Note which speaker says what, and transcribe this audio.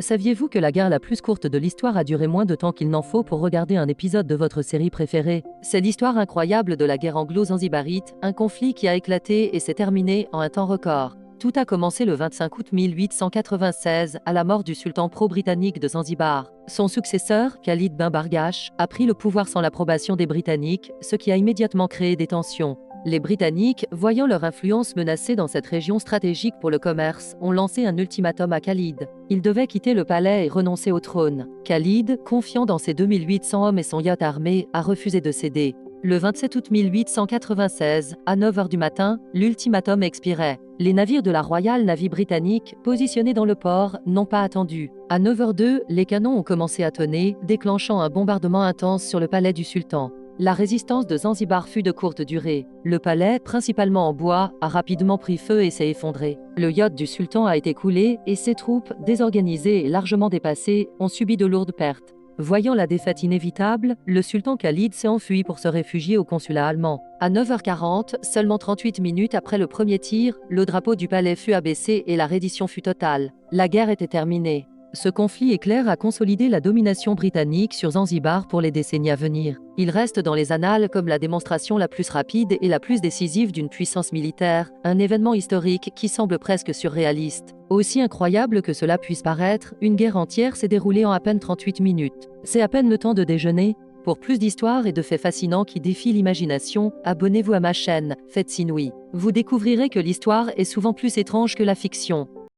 Speaker 1: Saviez-vous que la guerre la plus courte de l'histoire a duré moins de temps qu'il n'en faut pour regarder un épisode de votre série préférée? C'est l'histoire incroyable de la guerre anglo-zanzibarite, un conflit qui a éclaté et s'est terminé en un temps record. Tout a commencé le 25 août 1896 à la mort du sultan pro-britannique de Zanzibar. Son successeur, Khalid bin Bargash, a pris le pouvoir sans l'approbation des Britanniques, ce qui a immédiatement créé des tensions. Les Britanniques, voyant leur influence menacée dans cette région stratégique pour le commerce, ont lancé un ultimatum à Khalid. Il devait quitter le palais et renoncer au trône. Khalid, confiant dans ses 2800 hommes et son yacht armé, a refusé de céder. Le 27 août 1896, à 9 h du matin, l'ultimatum expirait. Les navires de la Royal Navy britannique, positionnés dans le port, n'ont pas attendu. À 9 h 02, les canons ont commencé à tonner, déclenchant un bombardement intense sur le palais du sultan. La résistance de Zanzibar fut de courte durée. Le palais, principalement en bois, a rapidement pris feu et s'est effondré. Le yacht du sultan a été coulé et ses troupes, désorganisées et largement dépassées, ont subi de lourdes pertes. Voyant la défaite inévitable, le sultan Khalid s'est enfui pour se réfugier au consulat allemand. À 9 h 40, seulement 38 minutes après le premier tir, le drapeau du palais fut abaissé et la reddition fut totale. La guerre était terminée. Ce conflit éclair a consolidé la domination britannique sur Zanzibar pour les décennies à venir. Il reste dans les annales comme la démonstration la plus rapide et la plus décisive d'une puissance militaire, un événement historique qui semble presque surréaliste. Aussi incroyable que cela puisse paraître, une guerre entière s'est déroulée en à peine 38 minutes. C'est à peine le temps de déjeuner. Pour plus d'histoires et de faits fascinants qui défient l'imagination, abonnez-vous à ma chaîne, Faites Inouï. Vous découvrirez que l'histoire est souvent plus étrange que la fiction.